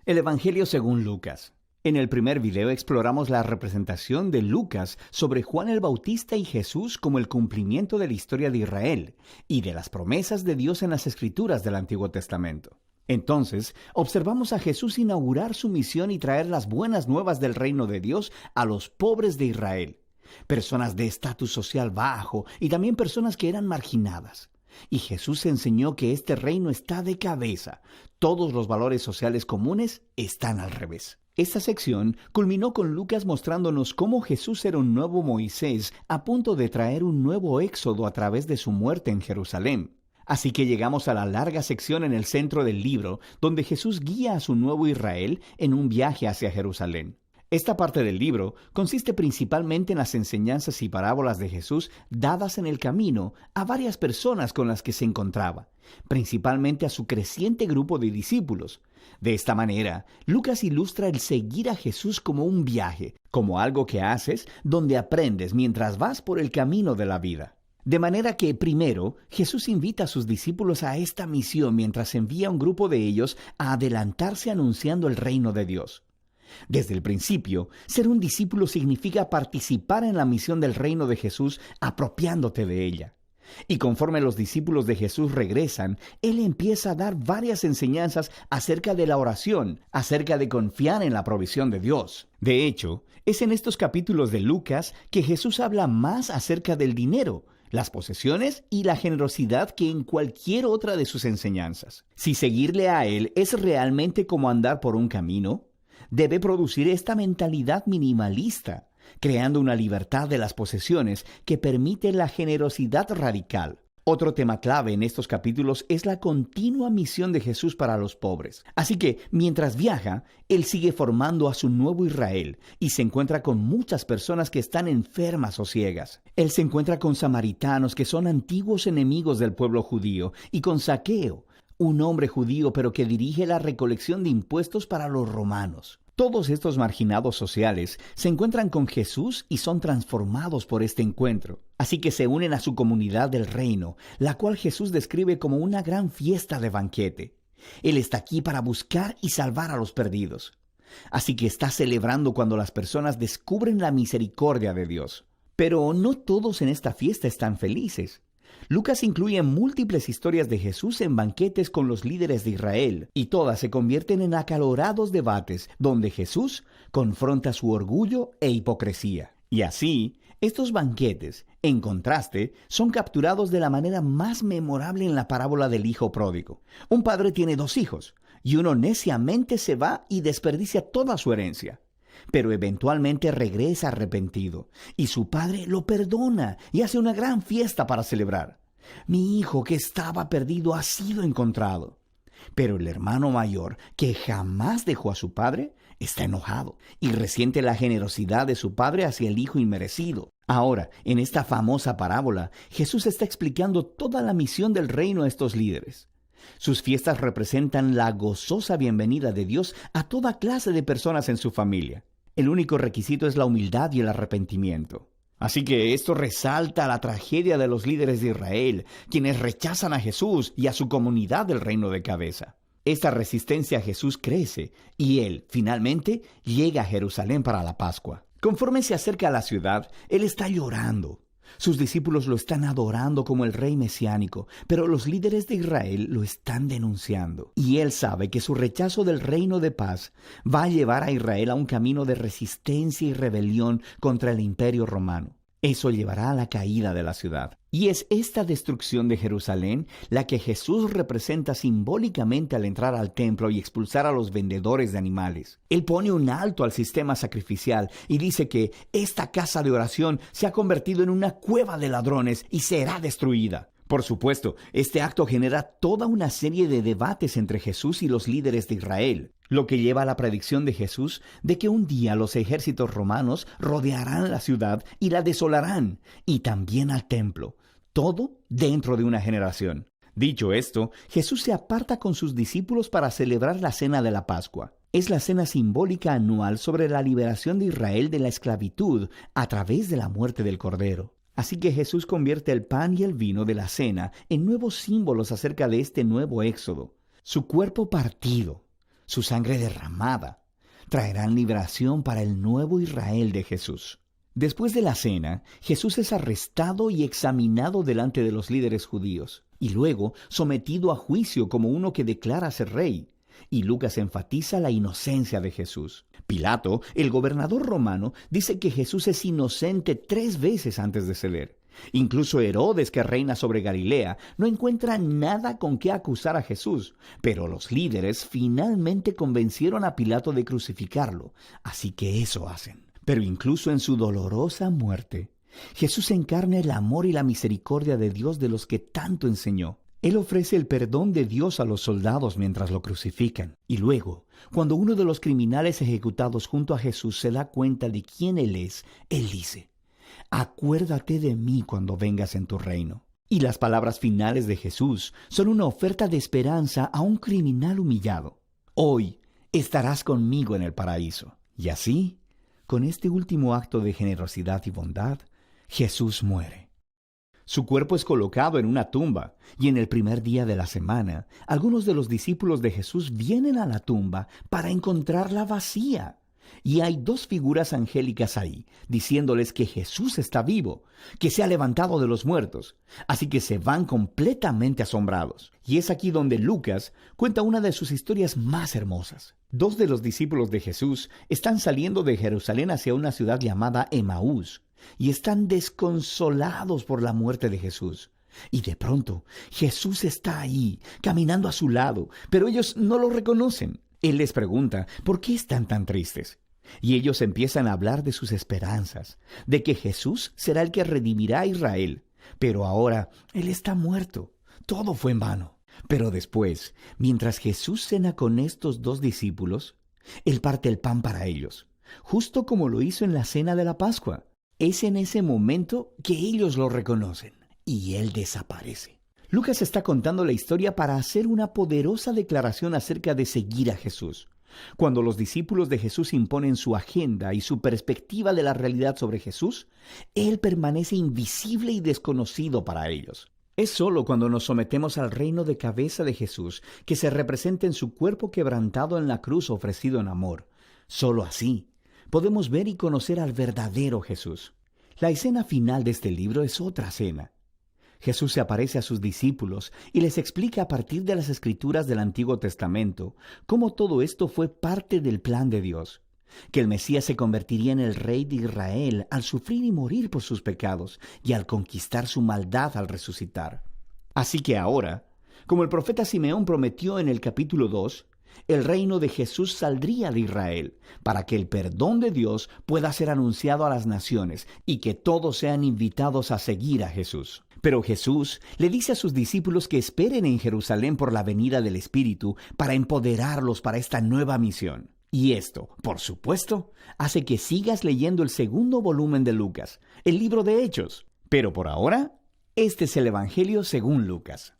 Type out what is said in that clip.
El Evangelio según Lucas. En el primer video exploramos la representación de Lucas sobre Juan el Bautista y Jesús como el cumplimiento de la historia de Israel y de las promesas de Dios en las Escrituras del Antiguo Testamento. Entonces, observamos a Jesús inaugurar su misión y traer las buenas nuevas del reino de Dios a los pobres de Israel, personas de estatus social bajo y también personas que eran marginadas. Y Jesús enseñó que este reino está de cabeza. Todos los valores sociales comunes están al revés. Esta sección culminó con Lucas mostrándonos cómo Jesús era un nuevo Moisés a punto de traer un nuevo éxodo a través de su muerte en Jerusalén. Así que llegamos a la larga sección en el centro del libro, donde Jesús guía a su nuevo Israel en un viaje hacia Jerusalén. Esta parte del libro consiste principalmente en las enseñanzas y parábolas de Jesús dadas en el camino a varias personas con las que se encontraba, principalmente a su creciente grupo de discípulos. De esta manera, Lucas ilustra el seguir a Jesús como un viaje, como algo que haces donde aprendes mientras vas por el camino de la vida. De manera que, primero, Jesús invita a sus discípulos a esta misión mientras envía a un grupo de ellos a adelantarse anunciando el reino de Dios. Desde el principio, ser un discípulo significa participar en la misión del reino de Jesús apropiándote de ella. Y conforme los discípulos de Jesús regresan, Él empieza a dar varias enseñanzas acerca de la oración, acerca de confiar en la provisión de Dios. De hecho, es en estos capítulos de Lucas que Jesús habla más acerca del dinero, las posesiones y la generosidad que en cualquier otra de sus enseñanzas. Si seguirle a Él es realmente como andar por un camino, debe producir esta mentalidad minimalista, creando una libertad de las posesiones que permite la generosidad radical. Otro tema clave en estos capítulos es la continua misión de Jesús para los pobres. Así que, mientras viaja, Él sigue formando a su nuevo Israel y se encuentra con muchas personas que están enfermas o ciegas. Él se encuentra con samaritanos que son antiguos enemigos del pueblo judío y con Zaqueo, un hombre judío pero que dirige la recolección de impuestos para los romanos. Todos estos marginados sociales se encuentran con Jesús y son transformados por este encuentro. Así que se unen a su comunidad del reino, la cual Jesús describe como una gran fiesta de banquete. Él está aquí para buscar y salvar a los perdidos. Así que está celebrando cuando las personas descubren la misericordia de Dios. Pero no todos en esta fiesta están felices. Lucas incluye múltiples historias de Jesús en banquetes con los líderes de Israel, y todas se convierten en acalorados debates donde Jesús confronta su orgullo e hipocresía. Y así, estos banquetes, en contraste, son capturados de la manera más memorable en la parábola del hijo pródigo. Un padre tiene 2 hijos, y uno neciamente se va y desperdicia toda su herencia. Pero eventualmente regresa arrepentido, y su padre lo perdona y hace una gran fiesta para celebrar. Mi hijo que estaba perdido ha sido encontrado. Pero el hermano mayor, que jamás dejó a su padre, está enojado y resiente la generosidad de su padre hacia el hijo inmerecido. Ahora, en esta famosa parábola, Jesús está explicando toda la misión del reino a estos líderes. Sus fiestas representan la gozosa bienvenida de Dios a toda clase de personas en su familia. El único requisito es la humildad y el arrepentimiento. Así que esto resalta la tragedia de los líderes de Israel, quienes rechazan a Jesús y a su comunidad del reino de cabeza. Esta resistencia a Jesús crece y Él, finalmente, llega a Jerusalén para la Pascua. Conforme se acerca a la ciudad, Él está llorando. Sus discípulos lo están adorando como el rey mesiánico, pero los líderes de Israel lo están denunciando. Y Él sabe que su rechazo del reino de paz va a llevar a Israel a un camino de resistencia y rebelión contra el imperio romano. Eso llevará a la caída de la ciudad. Y es esta destrucción de Jerusalén la que Jesús representa simbólicamente al entrar al templo y expulsar a los vendedores de animales. Él pone un alto al sistema sacrificial y dice que esta casa de oración se ha convertido en una cueva de ladrones y será destruida. Por supuesto, este acto genera toda una serie de debates entre Jesús y los líderes de Israel, lo que lleva a la predicción de Jesús de que un día los ejércitos romanos rodearán la ciudad y la desolarán, y también al templo, todo dentro de una generación. Dicho esto, Jesús se aparta con sus discípulos para celebrar la cena de la Pascua. Es la cena simbólica anual sobre la liberación de Israel de la esclavitud a través de la muerte del Cordero. Así que Jesús convierte el pan y el vino de la cena en nuevos símbolos acerca de este nuevo éxodo. Su cuerpo partido, su sangre derramada, traerán liberación para el nuevo Israel de Jesús. Después de la cena, Jesús es arrestado y examinado delante de los líderes judíos, y luego sometido a juicio como uno que declara ser rey. Y Lucas enfatiza la inocencia de Jesús. Pilato, el gobernador romano, dice que Jesús es inocente 3 veces antes de ceder. Incluso Herodes, que reina sobre Galilea, no encuentra nada con qué acusar a Jesús, pero los líderes finalmente convencieron a Pilato de crucificarlo, así que eso hacen. Pero incluso en su dolorosa muerte, Jesús encarna el amor y la misericordia de Dios de los que tanto enseñó. Él ofrece el perdón de Dios a los soldados mientras lo crucifican. Y luego, cuando uno de los criminales ejecutados junto a Jesús se da cuenta de quién Él es, Él dice: «Acuérdate de mí cuando vengas en tu reino». Y las palabras finales de Jesús son una oferta de esperanza a un criminal humillado. «Hoy estarás conmigo en el paraíso». Y así, con este último acto de generosidad y bondad, Jesús muere. Su cuerpo es colocado en una tumba, y en el primer día de la semana, algunos de los discípulos de Jesús vienen a la tumba para encontrarla vacía. Y hay 2 figuras angélicas ahí, diciéndoles que Jesús está vivo, que se ha levantado de los muertos. Así que se van completamente asombrados. Y es aquí donde Lucas cuenta una de sus historias más hermosas. 2 de los discípulos de Jesús están saliendo de Jerusalén hacia una ciudad llamada Emaús, y están desconsolados por la muerte de Jesús. Y de pronto, Jesús está ahí, caminando a su lado, pero ellos no lo reconocen. Él les pregunta, ¿por qué están tan tristes? Y ellos empiezan a hablar de sus esperanzas, de que Jesús será el que redimirá a Israel. Pero ahora, Él está muerto. Todo fue en vano. Pero después, mientras Jesús cena con estos 2 discípulos, Él parte el pan para ellos, justo como lo hizo en la cena de la Pascua. Es en ese momento que ellos lo reconocen, y Él desaparece. Lucas está contando la historia para hacer una poderosa declaración acerca de seguir a Jesús. Cuando los discípulos de Jesús imponen su agenda y su perspectiva de la realidad sobre Jesús, Él permanece invisible y desconocido para ellos. Es solo cuando nos sometemos al reino de cabeza de Jesús que se representa en su cuerpo quebrantado en la cruz ofrecido en amor. Solo así podemos ver y conocer al verdadero Jesús. La escena final de este libro es otra cena. Jesús se aparece a sus discípulos y les explica a partir de las Escrituras del Antiguo Testamento cómo todo esto fue parte del plan de Dios, que el Mesías se convertiría en el rey de Israel al sufrir y morir por sus pecados y al conquistar su maldad al resucitar. Así que ahora, como el profeta Simeón prometió en el capítulo 2, el reino de Jesús saldría de Israel para que el perdón de Dios pueda ser anunciado a las naciones y que todos sean invitados a seguir a Jesús. Pero Jesús le dice a sus discípulos que esperen en Jerusalén por la venida del Espíritu para empoderarlos para esta nueva misión. Y esto, por supuesto, hace que sigas leyendo el 2º volumen de Lucas, el libro de Hechos. Pero por ahora, este es el Evangelio según Lucas.